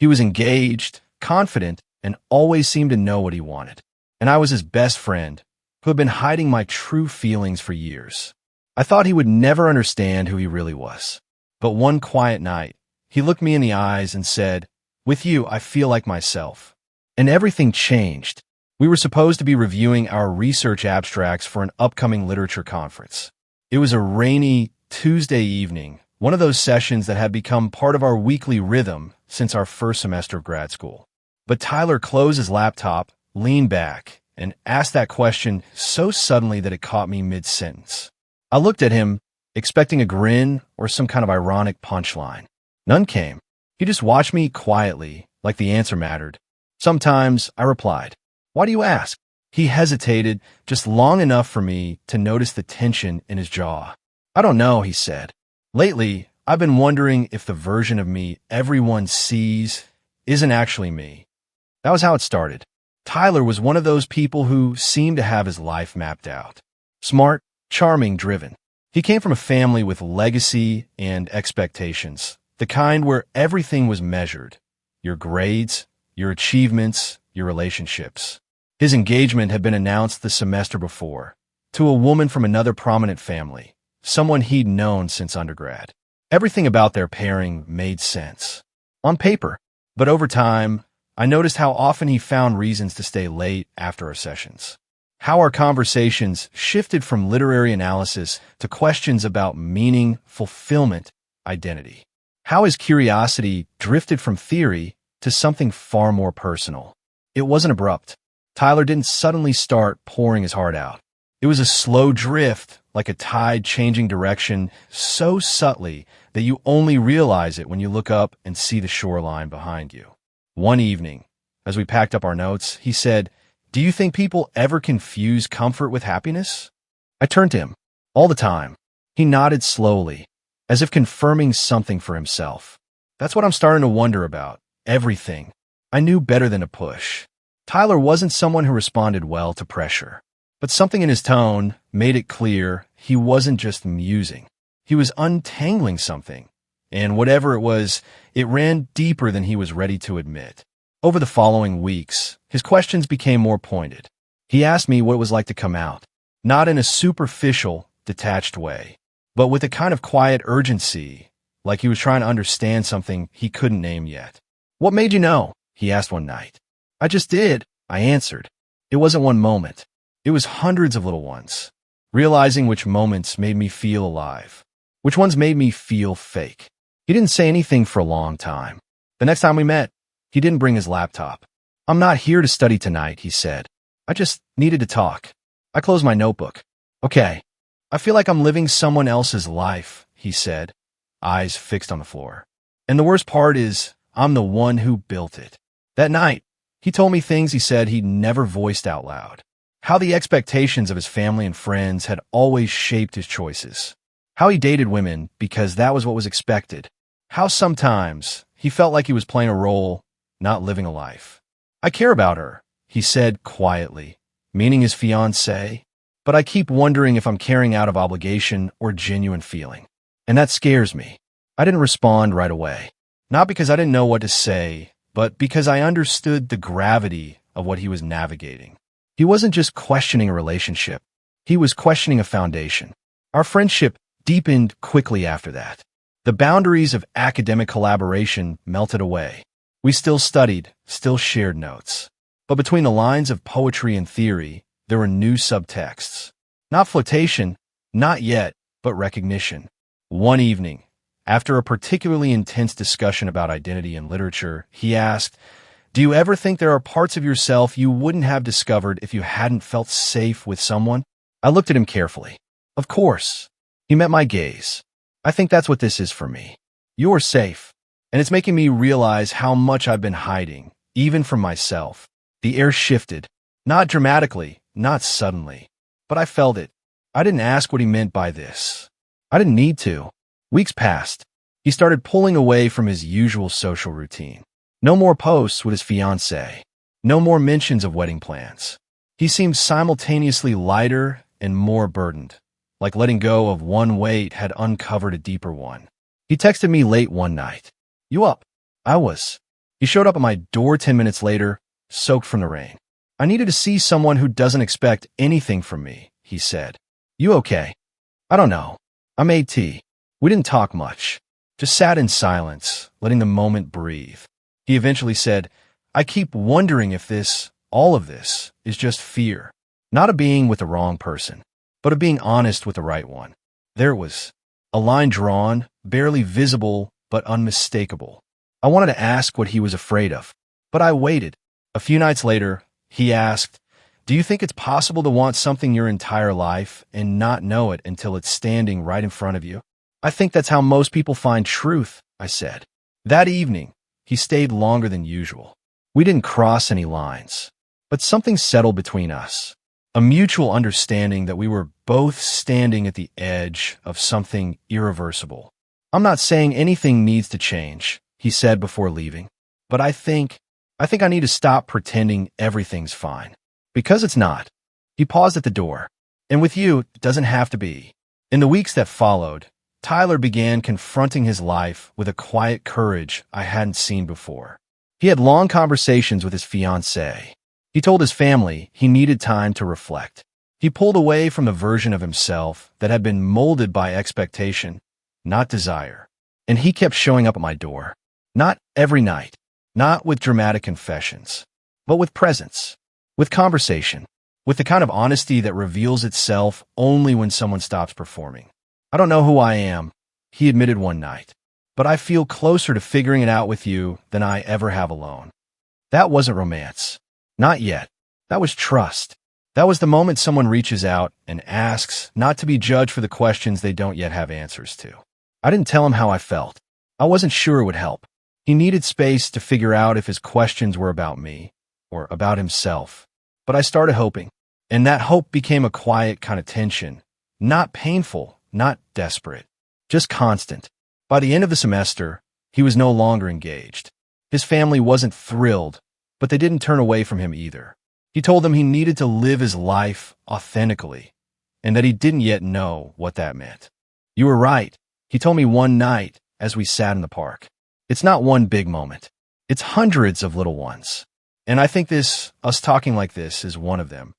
He was engaged, confident, and always seemed to know what he wanted. And I was his best friend, who had been hiding my true feelings for years. I thought he would never understand who he really was. But one quiet night, he looked me in the eyes and said, "With you, I feel like myself." And everything changed. We were supposed to be reviewing our research abstracts for an upcoming literature conference. It was a rainy Tuesday evening, one of those sessions that had become part of our weekly rhythm since our first semester of grad school. But Tyler closed his laptop, leaned back, and asked that question so suddenly that it caught me mid-sentence. I looked at him, expecting a grin or some kind of ironic punchline. None came. He just watched me quietly, like the answer mattered. "Sometimes," I replied. "Why do you ask?" He hesitated just long enough for me to notice the tension in his jaw. "I don't know," he said. "Lately, I've been wondering if the version of me everyone sees isn't actually me." That was how it started. Tyler was one of those people who seemed to have his life mapped out. Smart, charming, driven. He came from a family with legacy and expectations, the kind where everything was measured. Your grades, your achievements, your relationships. His engagement had been announced the semester before, to a woman from another prominent family, someone he'd known since undergrad. Everything about their pairing made sense. On paper. But over time, I noticed how often he found reasons to stay late after our sessions. How our conversations shifted from literary analysis to questions about meaning, fulfillment, identity. How his curiosity drifted from theory to something far more personal. It wasn't abrupt. Tyler didn't suddenly start pouring his heart out. It was a slow drift, like a tide changing direction, so subtly that you only realize it when you look up and see the shoreline behind you. One evening, as we packed up our notes, he said, "Do you think people ever confuse comfort with happiness?" I turned to him. "All the time." He nodded slowly, as if confirming something for himself. "That's what I'm starting to wonder about. Everything." I knew better than to push. Tyler wasn't someone who responded well to pressure. But something in his tone made it clear he wasn't just musing. He was untangling something. And whatever it was, it ran deeper than he was ready to admit. Over the following weeks, his questions became more pointed. He asked me what it was like to come out, not in a superficial, detached way, but with a kind of quiet urgency, like he was trying to understand something he couldn't name yet. "What made you know?" he asked one night. "I just did," I answered. It wasn't one moment. It was hundreds of little ones. Realizing which moments made me feel alive, which ones made me feel fake. He didn't say anything for a long time. The next time we met, he didn't bring his laptop. "I'm not here to study tonight," he said. "I just needed to talk." I closed my notebook. "Okay. I feel like I'm living someone else's life," he said, eyes fixed on the floor. "And the worst part is, I'm the one who built it." That night, he told me things he said he'd never voiced out loud. How the expectations of his family and friends had always shaped his choices. How he dated women because that was what was expected. How sometimes he felt like he was playing a role, not living a life. "I care about her," he said quietly, meaning his fiancée. "But I keep wondering if I'm caring out of obligation or genuine feeling. And that scares me." I didn't respond right away. Not because I didn't know what to say, but because I understood the gravity of what he was navigating. He wasn't just questioning a relationship. He was questioning a foundation. Our friendship deepened quickly after that. The boundaries of academic collaboration melted away. We still studied, still shared notes. But between the lines of poetry and theory, there were new subtexts. Not flirtation, not yet, but recognition. One evening, after a particularly intense discussion about identity in literature, he asked, "Do you ever think there are parts of yourself you wouldn't have discovered if you hadn't felt safe with someone?" I looked at him carefully. "Of course." He met my gaze. "I think that's what this is for me. You're safe. And it's making me realize how much I've been hiding, even from myself." The air shifted. Not dramatically, not suddenly. But I felt it. I didn't ask what he meant by this. I didn't need to. Weeks passed. He started pulling away from his usual social routine. No more posts with his fiancée. No more mentions of wedding plans. He seemed simultaneously lighter and more burdened, like letting go of one weight had uncovered a deeper one. He texted me late one night. "You up?" I was. He showed up at my door 10 minutes later, soaked from the rain. I needed to see someone who doesn't expect anything from me, he said. You okay? I don't know. I made tea. We didn't talk much. Just sat in silence, letting the moment breathe. He eventually said, I keep wondering if all of this, is just fear. Not of being with the wrong person, but of being honest with the right one. There it was. A line drawn, barely visible, but unmistakable. I wanted to ask what he was afraid of, but I waited. A few nights later, he asked, do you think it's possible to want something your entire life and not know it until it's standing right in front of you? I think that's how most people find truth, I said. That evening, he stayed longer than usual. We didn't cross any lines, but something settled between us. A mutual understanding that we were both standing at the edge of something irreversible. I'm not saying anything needs to change, he said before leaving, but I think I need to stop pretending everything's fine. Because it's not. He paused at the door. And with you, it doesn't have to be. In the weeks that followed, Tyler began confronting his life with a quiet courage I hadn't seen before. He had long conversations with his fiancée. He told his family he needed time to reflect. He pulled away from the version of himself that had been molded by expectation, not desire. And he kept showing up at my door. Not every night, not with dramatic confessions, but with presence, with conversation, with the kind of honesty that reveals itself only when someone stops performing. I don't know who I am, he admitted one night, but I feel closer to figuring it out with you than I ever have alone. That wasn't romance. Not yet. That was trust. That was the moment someone reaches out and asks not to be judged for the questions they don't yet have answers to. I didn't tell him how I felt. I wasn't sure it would help. He needed space to figure out if his questions were about me or about himself. But I started hoping, and that hope became a quiet kind of tension, not painful, not desperate, just constant. By the end of the semester, he was no longer engaged. His family wasn't thrilled, but they didn't turn away from him either. He told them he needed to live his life authentically, and that he didn't yet know what that meant. You were right, he told me one night as we sat in the park. It's not one big moment. It's hundreds of little ones. And I think us talking like this is one of them.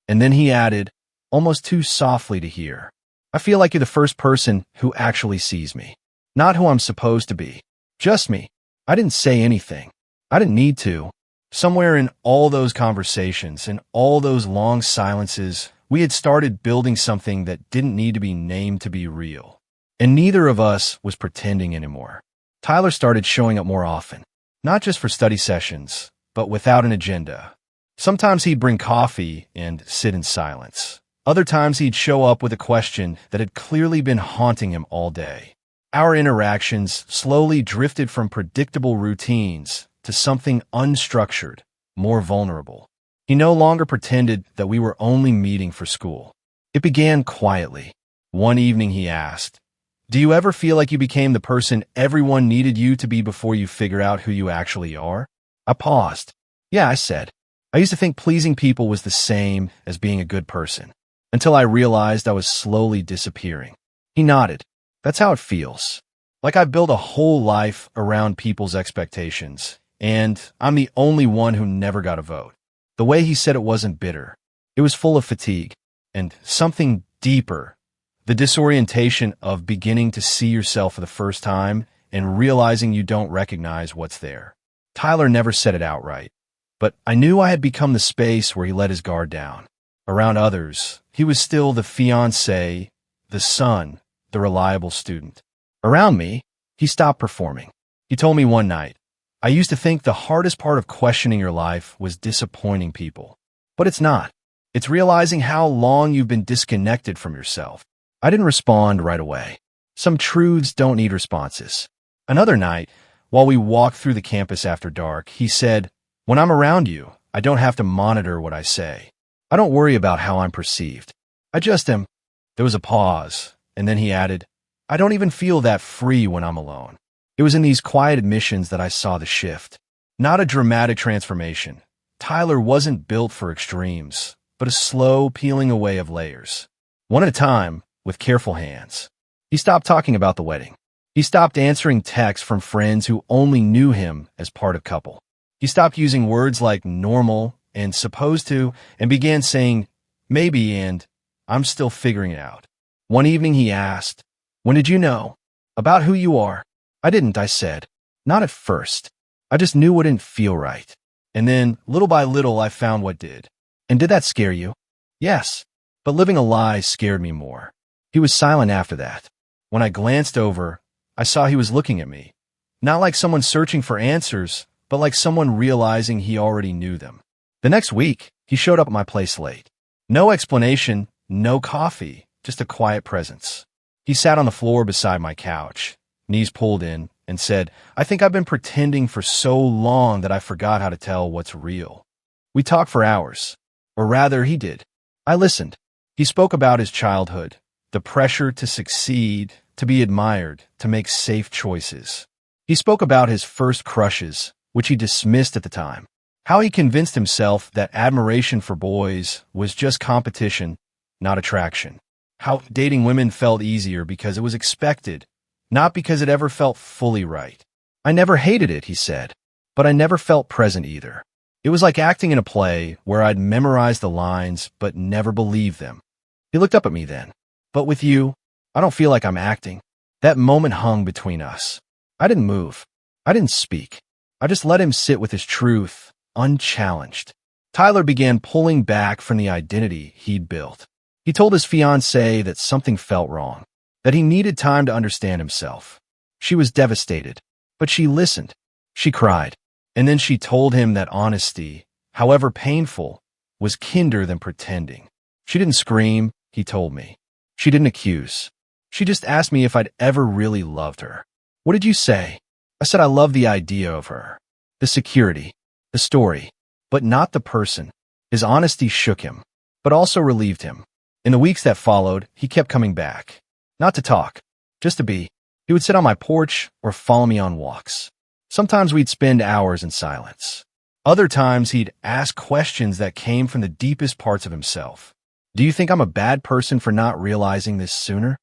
And then he added, almost too softly to hear, I feel like you're the first person who actually sees me. Not who I'm supposed to be. Just me. I didn't say anything. I didn't need to. Somewhere in all those conversations and all those long silences, we had started building something that didn't need to be named to be real. And neither of us was pretending anymore. Tyler started showing up more often, not just for study sessions, but without an agenda. Sometimes he'd bring coffee and sit in silence. Other times he'd show up with a question that had clearly been haunting him all day. Our interactions slowly drifted from predictable routines to something unstructured, more vulnerable. He no longer pretended that we were only meeting for school. It began quietly. One evening he asked, do you ever feel like you became the person everyone needed you to be before you figure out who you actually are? I paused. Yeah, I said. I used to think pleasing people was the same as being a good person, until I realized I was slowly disappearing. He nodded. That's how it feels. Like I've built a whole life around people's expectations, and I'm the only one who never got a vote. The way he said it wasn't bitter. It was full of fatigue and something deeper. The disorientation of beginning to see yourself for the first time and realizing you don't recognize what's there. Tyler never said it outright, but I knew I had become the space where he let his guard down. Around others, he was still the fiancé, the son, the reliable student. Around me, he stopped performing. He told me one night, I used to think the hardest part of questioning your life was disappointing people. But it's not. It's realizing how long you've been disconnected from yourself. I didn't respond right away. Some truths don't need responses. Another night, while we walked through the campus after dark, he said, when I'm around you, I don't have to monitor what I say. I don't worry about how I'm perceived. I just am. There was a pause, and then he added, I don't even feel that free when I'm alone. It was in these quiet admissions that I saw the shift. Not a dramatic transformation. Tyler wasn't built for extremes, but a slow peeling away of layers. One at a time, with careful hands. He stopped talking about the wedding. He stopped answering texts from friends who only knew him as part of couple. He stopped using words like normal and supposed to and began saying maybe and I'm still figuring it out. One evening he asked, "When did you know? About who you are?" "I didn't," I said. "Not at first. I just knew what didn't feel right. And then, little by little, I found what did." "And did that scare you?" "Yes. But living a lie scared me more." He was silent after that. When I glanced over, I saw he was looking at me. Not like someone searching for answers, but like someone realizing he already knew them. The next week, he showed up at my place late. No explanation, no coffee, just a quiet presence. He sat on the floor beside my couch, knees pulled in, and said, "I think I've been pretending for so long that I forgot how to tell what's real." We talked for hours. Or rather, he did. I listened. He spoke about his childhood, the pressure to succeed, to be admired, to make safe choices. He spoke about his first crushes, which he dismissed at the time. How he convinced himself that admiration for boys was just competition, not attraction. How dating women felt easier because it was expected, not because it ever felt fully right. "I never hated it," he said, "but I never felt present either. It was like acting in a play where I'd memorized the lines but never believed them." He looked up at me then. "But with you, I don't feel like I'm acting." That moment hung between us. I didn't move. I didn't speak. I just let him sit with his truth, unchallenged. Tyler began pulling back from the identity he'd built. He told his fiancée that something felt wrong, that he needed time to understand himself. She was devastated, but she listened. She cried. And then she told him that honesty, however painful, was kinder than pretending. She didn't scream, he told me. She didn't accuse. She just asked me if I'd ever really loved her. "What did you say?" I said I loved the idea of her, the security, the story, but not the person. His honesty shook him, but also relieved him. In the weeks that followed, he kept coming back. Not to talk, just to be. He would sit on my porch or follow me on walks. Sometimes we'd spend hours in silence. Other times he'd ask questions that came from the deepest parts of himself. "Do you think I'm a bad person for not realizing this sooner?"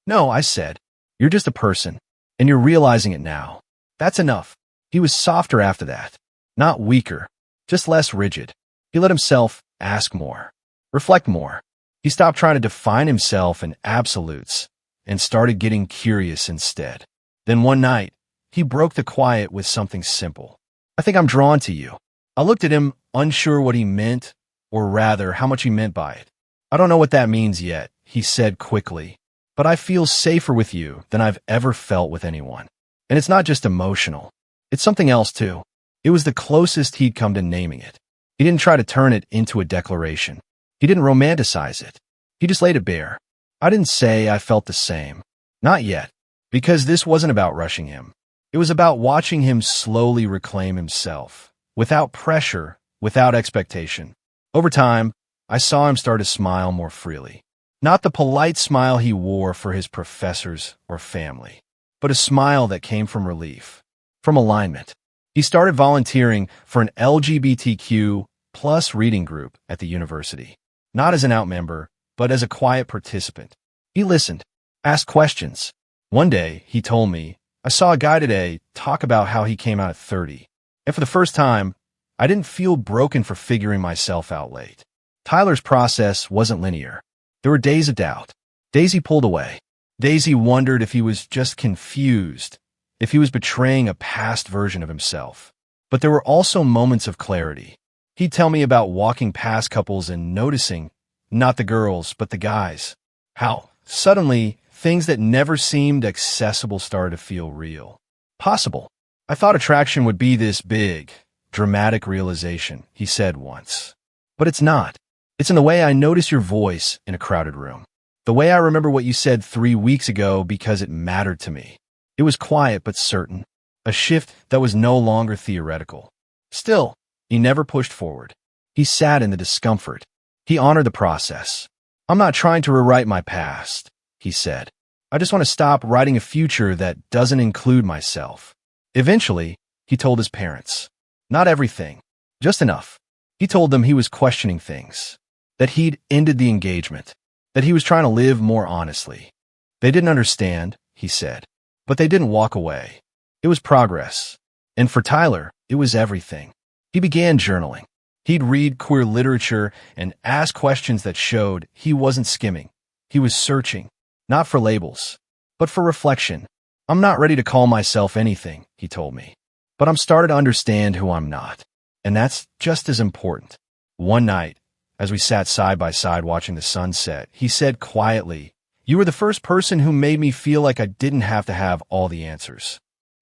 "No," I said. "You're just a person, and you're realizing it now. That's enough." He was softer after that. Not weaker, just less rigid. He let himself ask more, reflect more. He stopped trying to define himself in absolutes and started getting curious instead. Then one night, he broke the quiet with something simple. "I think I'm drawn to you." I looked at him, unsure what he meant, or rather, how much he meant by it. "I don't know what that means yet," he said quickly, "but I feel safer with you than I've ever felt with anyone. And it's not just emotional. It's something else, too." It was the closest he'd come to naming it. He didn't try to turn it into a declaration. He didn't romanticize it. He just laid it bare. I didn't say I felt the same. Not yet, because this wasn't about rushing him. It was about watching him slowly reclaim himself, without pressure, without expectation. Over time, I saw him start to smile more freely. Not the polite smile he wore for his professors or family, but a smile that came from relief, from alignment. He started volunteering for an LGBTQ+ reading group at the university, not as an out member, but as a quiet participant. He listened, asked questions. One day, he told me, "I saw a guy today talk about how he came out at 30. And for the first time, I didn't feel broken for figuring myself out late." Tyler's process wasn't linear. There were days of doubt, days he pulled away, days he wondered if he was just confused, if he was betraying a past version of himself. But there were also moments of clarity. He'd tell me about walking past couples and noticing, not the girls, but the guys, how suddenly things that never seemed accessible started to feel real, possible. "I thought attraction would be this big, dramatic realization," he said once. "But it's not. It's in the way I notice your voice in a crowded room. The way I remember what you said 3 weeks ago because it mattered to me. It was quiet but certain, a shift that was no longer theoretical." Still, he never pushed forward. He sat in the discomfort. He honored the process. "I'm not trying to rewrite my past," he said. "I just want to stop writing a future that doesn't include myself." Eventually, he told his parents. Not everything, just enough. He told them he was questioning things, that he'd ended the engagement, that he was trying to live more honestly. They didn't understand, he said. But they didn't walk away. It was progress. And for Tyler, it was everything. He began journaling. He'd read queer literature and ask questions that showed he wasn't skimming. He was searching, not for labels, but for reflection. I'm not ready to call myself anything, he told me, but I'm starting to understand who I'm not. And that's just as important. One night, as we sat side by side watching the sunset, he said quietly, "You were the first person who made me feel like I didn't have to have all the answers."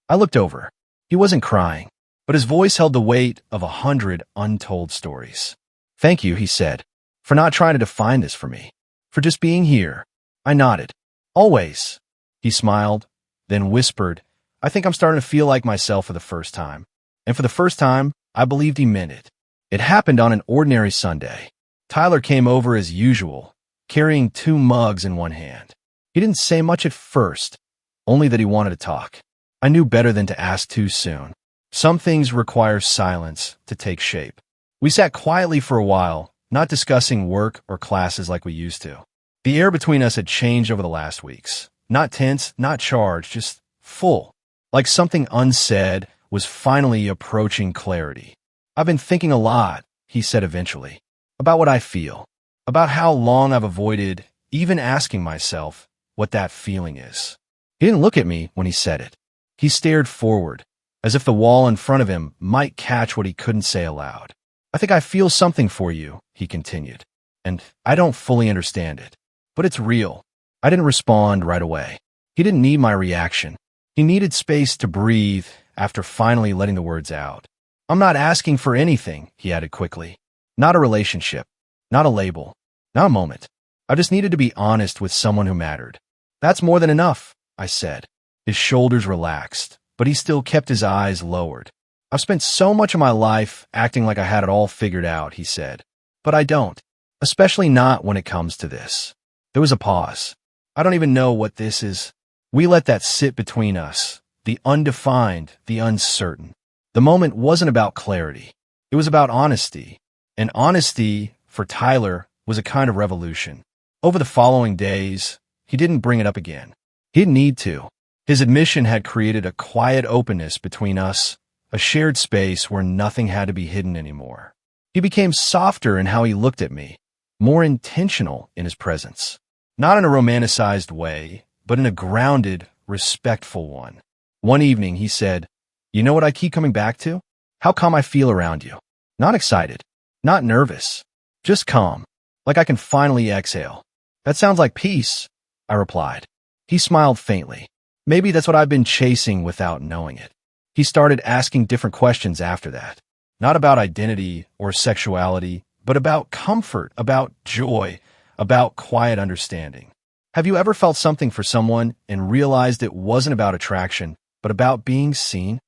I looked over. He wasn't crying, but his voice held the weight of 100 untold stories. "Thank you," he said, "for not trying to define this for me, for just being here." I nodded. "Always." He smiled, then whispered, "I think I'm starting to feel like myself for the first time." And for the first time, I believed he meant it. It happened on an ordinary Sunday. Tyler came over as usual, carrying 2 mugs in one hand. He didn't say much at first, only that he wanted to talk. I knew better than to ask too soon. Some things require silence to take shape. We sat quietly for a while, not discussing work or classes like we used to. The air between us had changed over the last weeks. Not tense, not charged, just full. Like something unsaid was finally approaching clarity. "I've been thinking a lot," he said eventually, "about what I feel, about how long I've avoided even asking myself what that feeling is." He didn't look at me when he said it. He stared forward, as if the wall in front of him might catch what he couldn't say aloud. "I think I feel something for you," he continued, "and I don't fully understand it, but it's real." I didn't respond right away. He didn't need my reaction. He needed space to breathe after finally letting the words out. "I'm not asking for anything," he added quickly. "Not a relationship, not a label, not a moment. I just needed to be honest with someone who mattered." "That's more than enough," I said. His shoulders relaxed, but he still kept his eyes lowered. "I've spent so much of my life acting like I had it all figured out," he said. "But I don't, especially not when it comes to this." There was a pause. "I don't even know what this is." We let that sit between us, the undefined, the uncertain. The moment wasn't about clarity. It was about honesty. And honesty, for Tyler, was a kind of revolution. Over the following days, he didn't bring it up again. He didn't need to. His admission had created a quiet openness between us, a shared space where nothing had to be hidden anymore. He became softer in how he looked at me, more intentional in his presence. Not in a romanticized way, but in a grounded, respectful one. One evening, he said, "You know what I keep coming back to? How calm I feel around you. Not excited, not nervous, just calm, like I can finally exhale." "That sounds like peace," I replied. He smiled faintly. "Maybe that's what I've been chasing without knowing it." He started asking different questions after that. Not about identity or sexuality, but about comfort, about joy, about quiet understanding. "Have you ever felt something for someone and realized it wasn't about attraction, but about being seen?"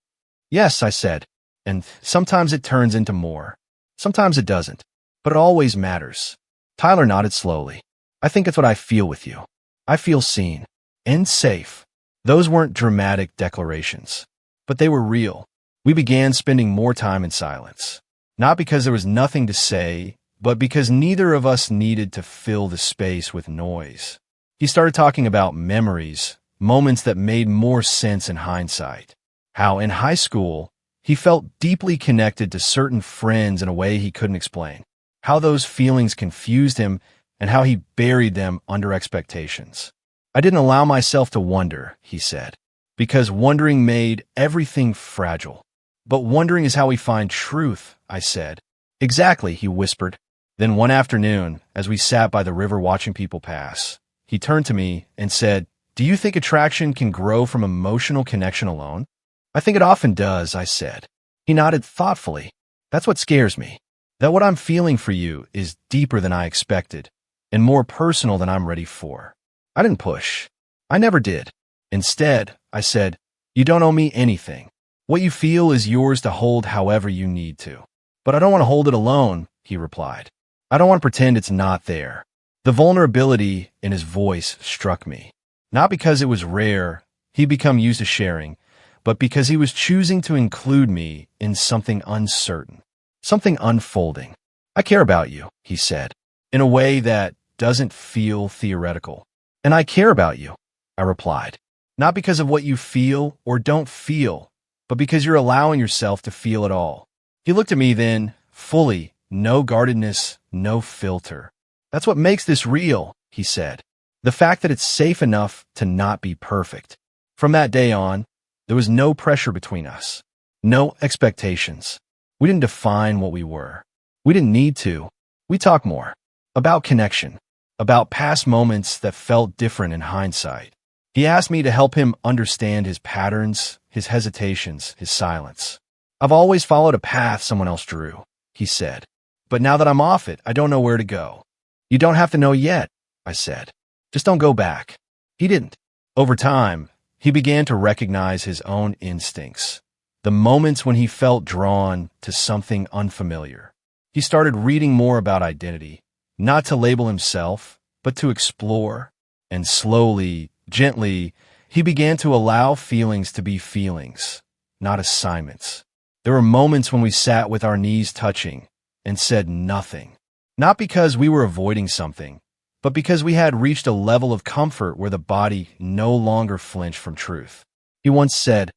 "Yes," I said, "and sometimes it turns into more. Sometimes it doesn't, but it always matters." Tyler nodded slowly. "I think it's what I feel with you. I feel seen and safe." Those weren't dramatic declarations, but they were real. We began spending more time in silence, not because there was nothing to say, but because neither of us needed to fill the space with noise. He started talking about memories, moments that made more sense in hindsight. How in high school, he felt deeply connected to certain friends in a way he couldn't explain. How those feelings confused him and how he buried them under expectations. "I didn't allow myself to wonder," he said, "because wondering made everything fragile. But wondering is how we find truth," I said. "Exactly," he whispered. Then one afternoon, as we sat by the river watching people pass, he turned to me and said, "Do you think attraction can grow from emotional connection alone?" "I think it often does," I said. He nodded thoughtfully. "That's what scares me, that what I'm feeling for you is deeper than I expected and more personal than I'm ready for." I didn't push. I never did. Instead, I said, "You don't owe me anything. What you feel is yours to hold however you need to." "But I don't want to hold it alone," he replied. "I don't want to pretend it's not there." The vulnerability in his voice struck me. Not because it was rare, he'd become used to sharing, but because he was choosing to include me in something uncertain, something unfolding. "I care about you," he said, in a way that doesn't feel theoretical. "And I care about you," I replied. Not because of what you feel or don't feel, but because you're allowing yourself to feel it all. He looked at me then, fully, no guardedness, no filter. That's what makes this real, he said. The fact that it's safe enough to not be perfect. From that day on, there was no pressure between us. No expectations. We didn't define what we were. We didn't need to. We talked more. About connection. About past moments that felt different in hindsight. He asked me to help him understand his patterns, his hesitations, his silence. I've always followed a path someone else drew, he said. But now that I'm off it, I don't know where to go. You don't have to know yet, I said. Just don't go back. He didn't. Over time, he began to recognize his own instincts. The moments when he felt drawn to something unfamiliar. He started reading more about identity, not to label himself, but to explore. And slowly, gently, he began to allow feelings to be feelings, not assignments. There were moments when we sat with our knees touching and said nothing. Not because we were avoiding something, but because we had reached a level of comfort where the body no longer flinched from truth. He once said,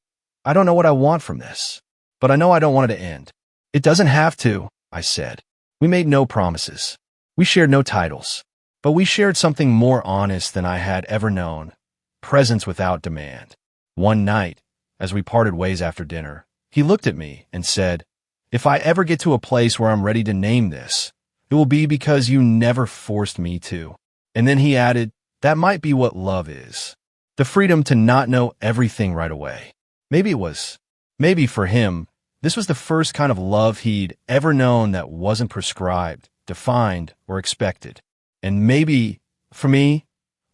I don't know what I want from this, but I know I don't want it to end. It doesn't have to, I said. We made no promises. We shared no titles, but we shared something more honest than I had ever known, presence without demand. One night, as we parted ways after dinner, he looked at me and said, if I ever get to a place where I'm ready to name this, it will be because you never forced me to. And then he added, that might be what love is. The freedom to not know everything right away. Maybe for him, this was the first kind of love he'd ever known that wasn't prescribed, defined, or expected. And maybe, for me,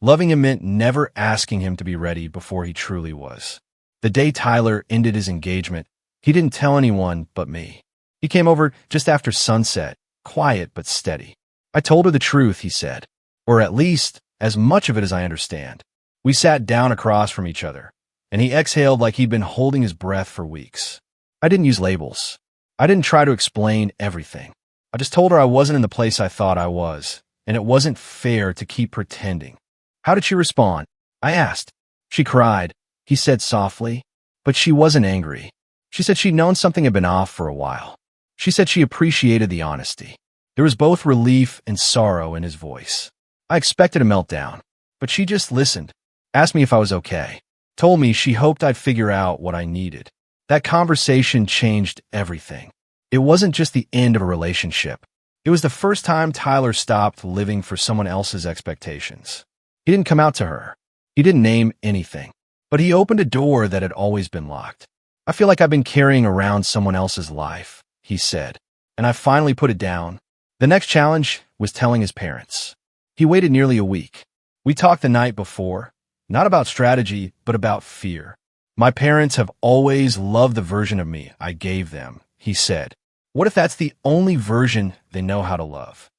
loving him meant never asking him to be ready before he truly was. The day Tyler ended his engagement, he didn't tell anyone but me. He came over just after sunset, quiet but steady. I told her the truth, he said, or at least as much of it as I understand. We sat down across from each other, and he exhaled like he'd been holding his breath for weeks. I didn't use labels. I didn't try to explain everything. I just told her I wasn't in the place I thought I was, and it wasn't fair to keep pretending. How did she respond? I asked. She cried, he said softly, but she wasn't angry. She said she'd known something had been off for a while. She said she appreciated the honesty. There was both relief and sorrow in his voice. I expected a meltdown, but she just listened, asked me if I was okay, told me she hoped I'd figure out what I needed. That conversation changed everything. It wasn't just the end of a relationship. It was the first time Tyler stopped living for someone else's expectations. He didn't come out to her. He didn't name anything, but he opened a door that had always been locked. I feel like I've been carrying around someone else's life, he said, and I finally put it down. The next challenge was telling his parents. He waited nearly a week. We talked the night before, not about strategy, but about fear. My parents have always loved the version of me I gave them, he said. What if that's the only version they know how to love?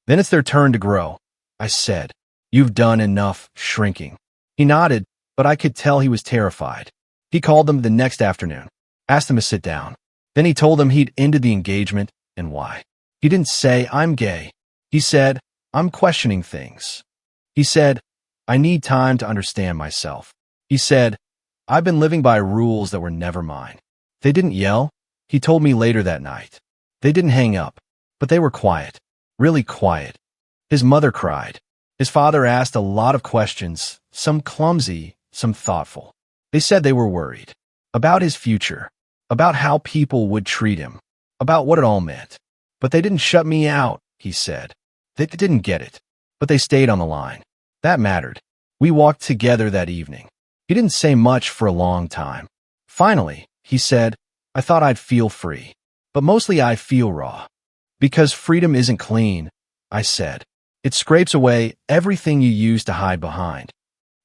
Then it's their turn to grow, I said. You've done enough shrinking. He nodded, but I could tell he was terrified. He called them the next afternoon, asked them to sit down. Then he told them he'd ended the engagement and why. He didn't say, I'm gay. He said, I'm questioning things. He said, I need time to understand myself. He said, I've been living by rules that were never mine. They didn't yell, he told me later that night. They didn't hang up, but they were quiet, really quiet. His mother cried. His father asked a lot of questions, some clumsy, some thoughtful. They said they were worried about his future, about how people would treat him, about what it all meant. But they didn't shut me out, he said. They didn't get it, but they stayed on the line. That mattered. We walked together that evening. He didn't say much for a long time. Finally, he said, I thought I'd feel free, but mostly I feel raw. Because freedom isn't clean, I said. It scrapes away everything you used to hide behind.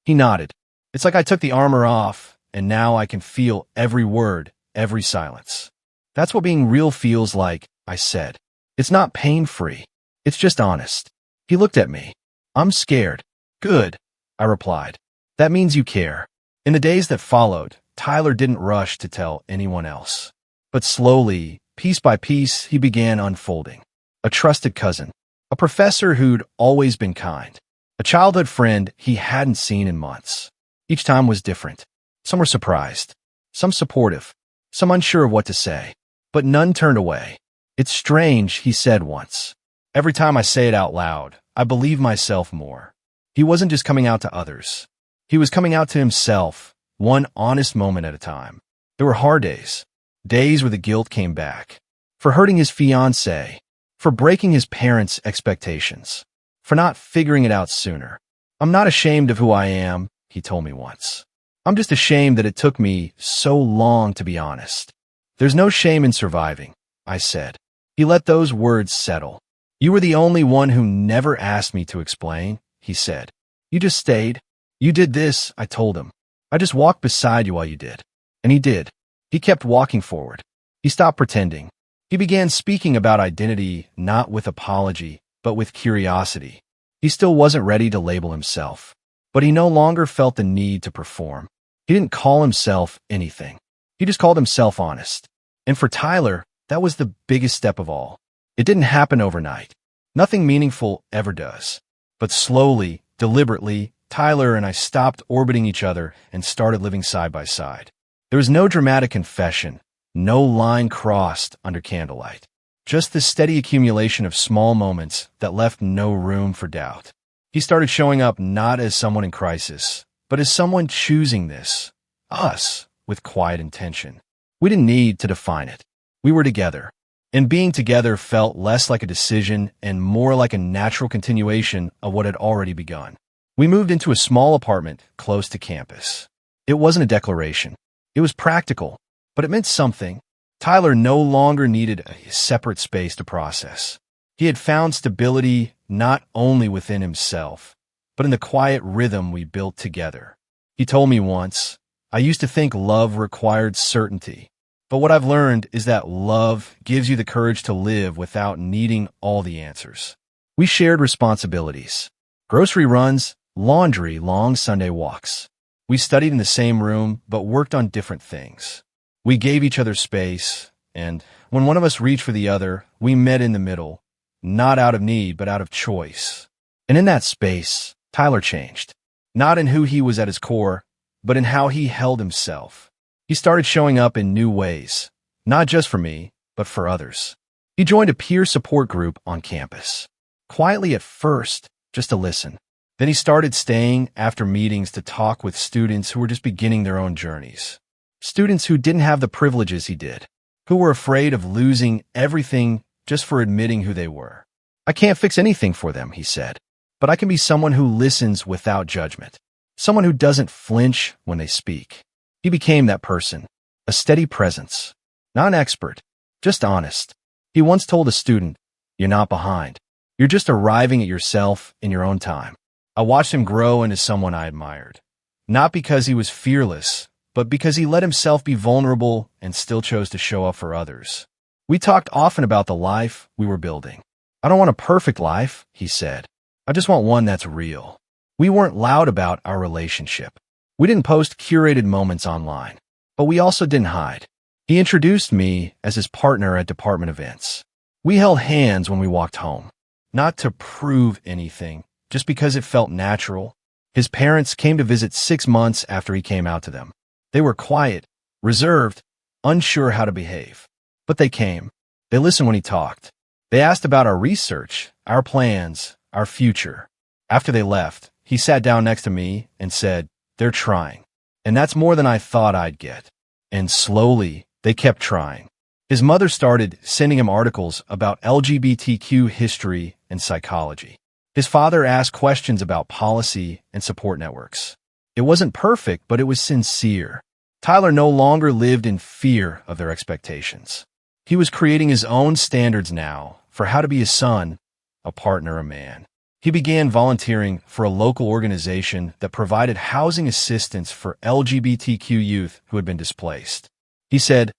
He nodded. It's like I took the armor off, and now I can feel every word, every silence. That's what being real feels like, I said. It's not pain-free. It's just honest. He looked at me. I'm scared. Good, I replied. That means you care. In the days that followed, Tyler didn't rush to tell anyone else. But slowly, piece by piece, he began unfolding. A trusted cousin. A professor who'd always been kind. A childhood friend he hadn't seen in months. Each time was different. Some were surprised, some supportive, some unsure of what to say, but none turned away. "It's strange," he said once. "Every time I say it out loud, I believe myself more." He wasn't just coming out to others. He was coming out to himself, one honest moment at a time. There were hard days, days where the guilt came back. For hurting his fiancée, for breaking his parents' expectations, for not figuring it out sooner. "I'm not ashamed of who I am," he told me once. "I'm just ashamed that it took me so long to be honest." "There's no shame in surviving," I said. He let those words settle. "You were the only one who never asked me to explain," he said. "You just stayed. You did this," I told him. "I just walked beside you while you did." And he did. He kept walking forward. He stopped pretending. He began speaking about identity, not with apology, but with curiosity. He still wasn't ready to label himself, but he no longer felt the need to perform. He didn't call himself anything. He just called himself honest. And for Tyler, that was the biggest step of all. It didn't happen overnight. Nothing meaningful ever does. But slowly, deliberately, Tyler and I stopped orbiting each other and started living side by side. There was no dramatic confession, no line crossed under candlelight. Just the steady accumulation of small moments that left no room for doubt. He started showing up not as someone in crisis, but as someone choosing this, us, with quiet intention. We didn't need to define it. We were together. And being together felt less like a decision and more like a natural continuation of what had already begun. We moved into a small apartment close to campus. It wasn't a declaration. It was practical, but it meant something. Tyler no longer needed a separate space to process. He had found stability not only within himself, but in the quiet rhythm we built together. He told me once, "I used to think love required certainty, but what I've learned is that love gives you the courage to live without needing all the answers." We shared responsibilities. Grocery runs, laundry, long Sunday walks. We studied in the same room, but worked on different things. We gave each other space, and when one of us reached for the other, we met in the middle, not out of need, but out of choice. And in that space, Tyler changed. Not in who he was at his core, but in how he held himself. He started showing up in new ways, not just for me, but for others. He joined a peer support group on campus. Quietly at first, just to listen. Then he started staying after meetings to talk with students who were just beginning their own journeys. Students who didn't have the privileges he did, who were afraid of losing everything just for admitting who they were. "I can't fix anything for them," he said, "but I can be someone who listens without judgment, someone who doesn't flinch when they speak." He became that person, a steady presence, not an expert, just honest. He once told a student, "You're not behind. You're just arriving at yourself in your own time." I watched him grow into someone I admired, not because he was fearless, but because he let himself be vulnerable and still chose to show up for others. We talked often about the life we were building. "I don't want a perfect life," he said. "I just want one that's real." We weren't loud about our relationship. We didn't post curated moments online, but we also didn't hide. He introduced me as his partner at department events. We held hands when we walked home, not to prove anything, just because it felt natural. His parents came to visit 6 months after he came out to them. They were quiet, reserved, unsure how to behave. But they came. They listened when he talked. They asked about our research, our plans, our future. After they left, he sat down next to me and said, "They're trying." And that's more than I thought I'd get. And slowly, they kept trying. His mother started sending him articles about LGBTQ history and psychology. His father asked questions about policy and support networks. It wasn't perfect, but it was sincere. Tyler no longer lived in fear of their expectations. He was creating his own standards now for how to be a son, a partner, a man. He began volunteering for a local organization that provided housing assistance for LGBTQ youth who had been displaced. He said,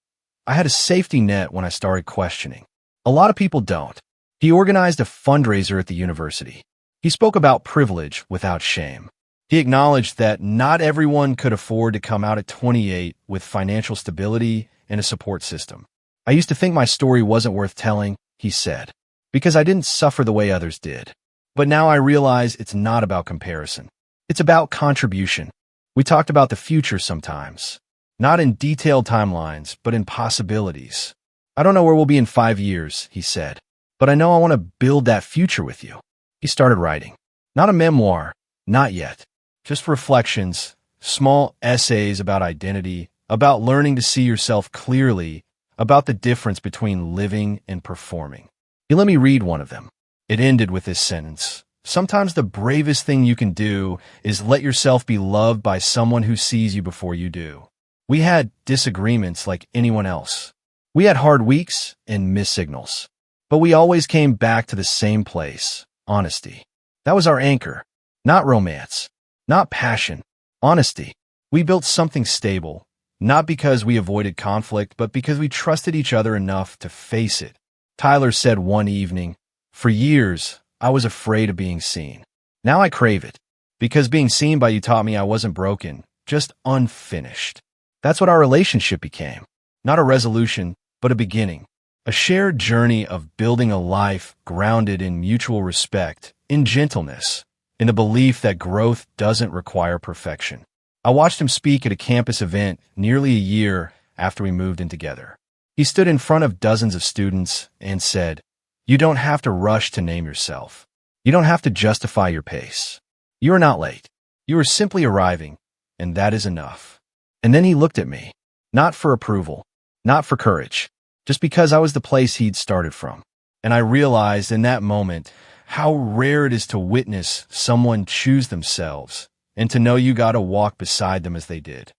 "I had a safety net when I started questioning. A lot of people don't." He organized a fundraiser at the university. He spoke about privilege without shame. He acknowledged that not everyone could afford to come out at 28 with financial stability and a support system. "I used to think my story wasn't worth telling," he said, "because I didn't suffer the way others did. But now I realize it's not about comparison. It's about contribution. We talked about the future sometimes. Not in detailed timelines, but in possibilities. I don't know where we'll be in 5 years, he said, but I know I want to build that future with you. He started writing. Not a memoir, not yet. Just reflections, small essays about identity, about learning to see yourself clearly, about the difference between living and performing. He let me read one of them. It ended with this sentence. Sometimes the bravest thing you can do is let yourself be loved by someone who sees you before you do. We had disagreements like anyone else. We had hard weeks and missed signals. But we always came back to the same place, honesty. That was our anchor. Not romance, not passion, honesty. We built something stable, not because we avoided conflict, but because we trusted each other enough to face it. Tyler said one evening, "For years, I was afraid of being seen. Now I crave it, because being seen by you taught me I wasn't broken, just unfinished." That's what our relationship became. Not a resolution, but a beginning. A shared journey of building a life grounded in mutual respect, in gentleness, in the belief that growth doesn't require perfection. I watched him speak at a campus event nearly a year after we moved in together. He stood in front of dozens of students and said, "You don't have to rush to name yourself. You don't have to justify your pace. You are not late. You are simply arriving, and that is enough." And then he looked at me, not for approval, not for courage, just because I was the place he'd started from. And I realized in that moment how rare it is to witness someone choose themselves and to know you got to walk beside them as they did.